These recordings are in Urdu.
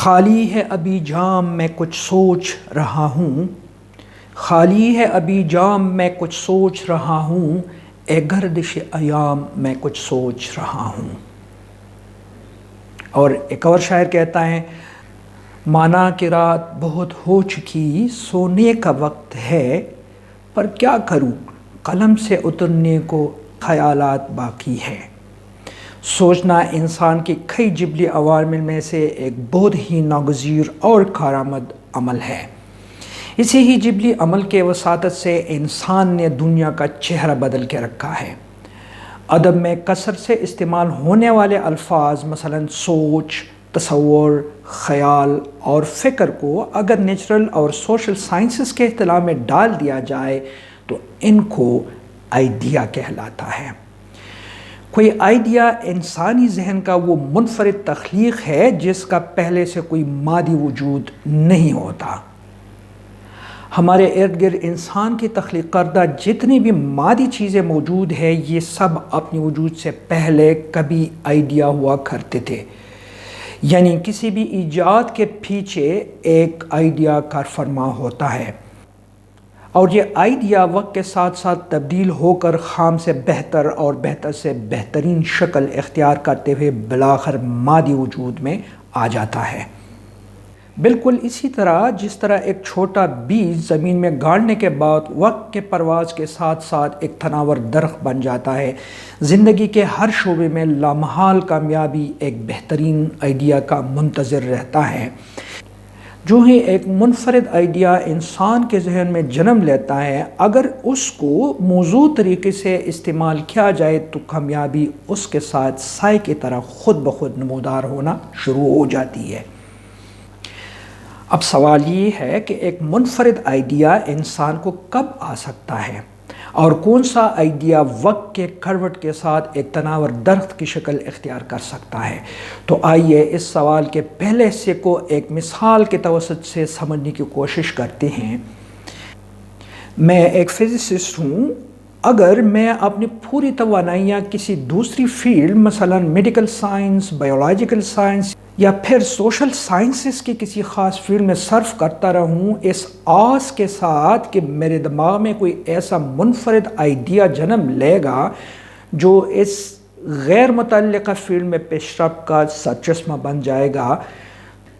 خالی ہے ابھی جام میں کچھ سوچ رہا ہوں، خالی ہے ابھی جام میں کچھ سوچ رہا ہوں، اے گردش ایام میں کچھ سوچ رہا ہوں۔ اور ایک اور شاعر کہتا ہے، مانا کہ رات بہت ہو چکی سونے کا وقت ہے، پر کیا کروں قلم سے اترنے کو خیالات باقی ہے۔ سوچنا انسان کے کئی جبلی عوامل میں سے ایک بہت ہی ناگزیر اور کارآمد عمل ہے۔ اسی ہی جبلی عمل کے وساطت سے انسان نے دنیا کا چہرہ بدل کے رکھا ہے۔ ادب میں کثرت سے استعمال ہونے والے الفاظ مثلاً سوچ، تصور، خیال اور فکر کو اگر نیچرل اور سوشل سائنسز کے اطلاع میں ڈال دیا جائے تو ان کو آئیڈیا کہلاتا ہے۔ کوئی آئیڈیا انسانی ذہن کا وہ منفرد تخلیق ہے جس کا پہلے سے کوئی مادی وجود نہیں ہوتا۔ ہمارے ارد گرد انسان کی تخلیق کردہ جتنی بھی مادی چیزیں موجود ہیں یہ سب اپنے وجود سے پہلے کبھی آئیڈیا ہوا کرتے تھے، یعنی کسی بھی ایجاد کے پیچھے ایک آئیڈیا کار فرما ہوتا ہے، اور یہ آئیڈیا وقت کے ساتھ ساتھ تبدیل ہو کر خام سے بہتر اور بہتر سے بہترین شکل اختیار کرتے ہوئے بالآخر مادی وجود میں آ جاتا ہے۔ بالکل اسی طرح جس طرح ایک چھوٹا بیج زمین میں گاڑنے کے بعد وقت کے پرواز کے ساتھ ساتھ ایک تناور درخت بن جاتا ہے، زندگی کے ہر شعبے میں لامحال کامیابی ایک بہترین آئیڈیا کا منتظر رہتا ہے۔ جو ہی ایک منفرد آئیڈیا انسان کے ذہن میں جنم لیتا ہے، اگر اس کو موزوں طریقے سے استعمال کیا جائے تو کامیابی اس کے ساتھ سائے کی طرح خود بخود نمودار ہونا شروع ہو جاتی ہے۔ اب سوال یہ ہے کہ ایک منفرد آئیڈیا انسان کو کب آ سکتا ہے، اور کون سا آئیڈیا وقت کے کروٹ کے ساتھ ایک تناور درخت کی شکل اختیار کر سکتا ہے؟ تو آئیے اس سوال کے پہلے حصے کو ایک مثال کے توسط سے سمجھنے کی کوشش کرتے ہیں۔ میں ایک فزسسٹ ہوں۔ اگر میں اپنی پوری توانائیاں کسی دوسری فیلڈ مثلا میڈیکل سائنس، بایولوجیکل سائنس یا پھر سوشل سائنسز کی کسی خاص فیلڈ میں صرف کرتا رہوں، اس آس کے ساتھ کہ میرے دماغ میں کوئی ایسا منفرد آئیڈیا جنم لے گا جو اس غیر متعلقہ فیلڈ میں پیش رفت کا سرچشمہ بن جائے گا،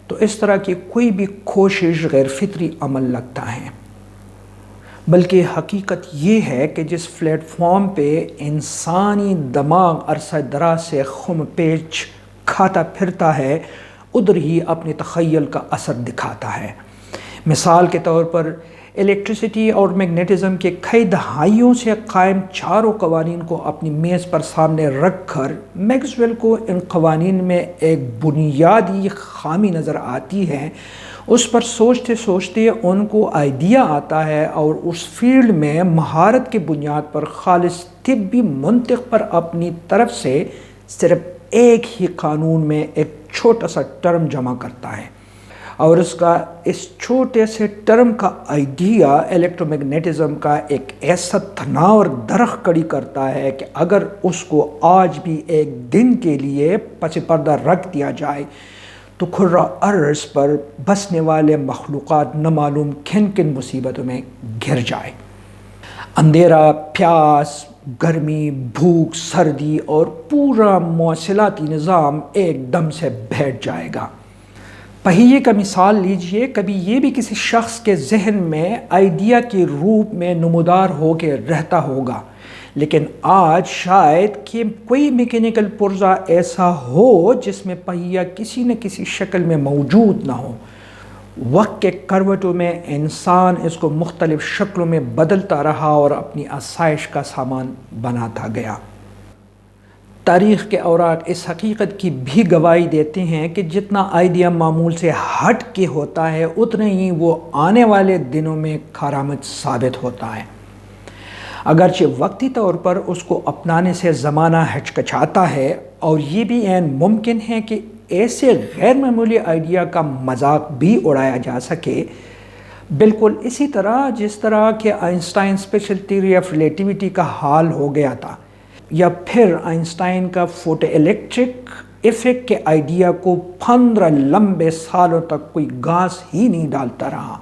تو اس طرح کی کوئی بھی کوشش غیر فطری عمل لگتا ہے۔ بلکہ حقیقت یہ ہے کہ جس پلیٹ فارم پہ انسانی دماغ عرصہ دراز سے خم پیچ کھاتا پھرتا ہے، ادھر ہی اپنے تخیل کا اثر دکھاتا ہے۔ مثال کے طور پر الیکٹریسٹی اور میگنیٹزم کے کئی دہائیوں سے قائم چاروں قوانین کو اپنی میز پر سامنے رکھ کر میکسویل کو ان قوانین میں ایک بنیادی خامی نظر آتی ہے۔ اس پر سوچتے سوچتے ان کو آئیڈیا آتا ہے اور اس فیلڈ میں مہارت کی بنیاد پر خالص طبی منطق پر اپنی طرف سے صرف ایک ہی قانون میں ایک چھوٹا سا ٹرم جمع کرتا ہے، اور اس چھوٹے سے ٹرم کا آئیڈیا الیکٹرو میگنیٹزم کا ایک ایسا تناور درخت کھڑی کرتا ہے کہ اگر اس کو آج بھی ایک دن کے لیے پس پردہ رکھ دیا جائے تو کھرہ ارض پر بسنے والے مخلوقات نہ معلوم کن کن مصیبتوں میں گر جائے۔ اندھیرا، پیاس، گرمی، بھوک، سردی اور پورا مواصلاتی نظام ایک دم سے بیٹھ جائے گا۔ پہیے کا مثال لیجئے، کبھی یہ بھی کسی شخص کے ذہن میں آئیڈیا کے روپ میں نمودار ہو کے رہتا ہوگا، لیکن آج شاید کہ کوئی میکینیکل پرزہ ایسا ہو جس میں پہیہ کسی نہ کسی شکل میں موجود نہ ہو۔ وقت کے کروٹوں میں انسان اس کو مختلف شکلوں میں بدلتا رہا اور اپنی آسائش کا سامان بناتا گیا۔ تاریخ کے اوراق اس حقیقت کی بھی گواہی دیتے ہیں کہ جتنا آئیڈیا معمول سے ہٹ کے ہوتا ہے اتنے ہی وہ آنے والے دنوں میں کارآمد ثابت ہوتا ہے۔ اگرچہ وقتی طور پر اس کو اپنانے سے زمانہ ہچکچاتا ہے، اور یہ بھی عین ممکن ہے کہ ایسے غیر معمولی آئیڈیا کا مذاق بھی اڑایا جا سکے، بالکل اسی طرح جس طرح کہ Einstein special theory of relativity کا حال ہو گیا تھا، یا پھر آئنسٹائن کا فوٹو الیکٹرک افیکٹ کے آئیڈیا کو 15 لمبے سالوں تک کوئی گھاس ہی نہیں ڈالتا رہا۔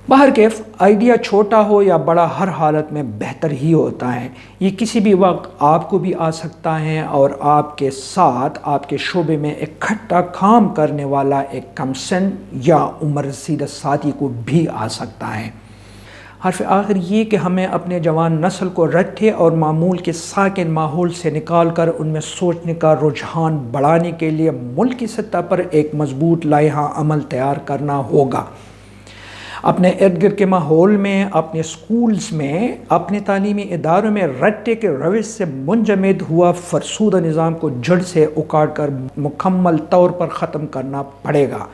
بہرکیف آئیڈیا چھوٹا ہو یا بڑا، ہر حالت میں بہتر ہی ہوتا ہے۔ یہ کسی بھی وقت آپ کو بھی آ سکتا ہے اور آپ کے ساتھ آپ کے شعبے میں اکٹھا کام کرنے والا ایک کم سن یا عمر رسیدہ ساتھی کو بھی آ سکتا ہے۔ حرف آخر یہ کہ ہمیں اپنے جوان نسل کو رٹھے اور معمول کے ساکن ماحول سے نکال کر ان میں سوچنے کا رجحان بڑھانے کے لیے ملکی سطح پر ایک مضبوط لائحہ عمل تیار کرنا ہوگا۔ اپنے ارد گرد کے ماحول میں، اپنے سکولز میں، اپنے تعلیمی اداروں میں رٹے کے روش سے منجمد ہوا فرسودہ نظام کو جڑ سے اکھاڑ کر مکمل طور پر ختم کرنا پڑے گا۔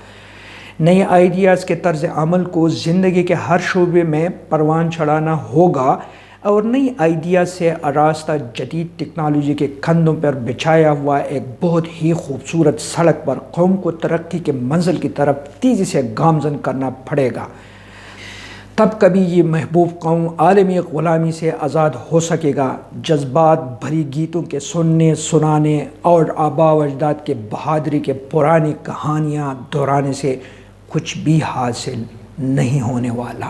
نئے آئیڈیاز کے طرز عمل کو زندگی کے ہر شعبے میں پروان چڑھانا ہوگا اور نئی آئیڈیاز سے آراستہ جدید ٹیکنالوجی کے کندھوں پر بچھایا ہوا ایک بہت ہی خوبصورت سڑک پر قوم کو ترقی کے منزل کی طرف تیزی سے گامزن کرنا پڑے گا۔ تب کبھی یہ محبوب قوم عالمی غلامی سے آزاد ہو سکے گا۔ جذبات بھری گیتوں کے سننے، سنانے اور آباء و اجداد کے بہادری کے پرانی کہانیاں دہرانے سے کچھ بھی حاصل نہیں ہونے والا۔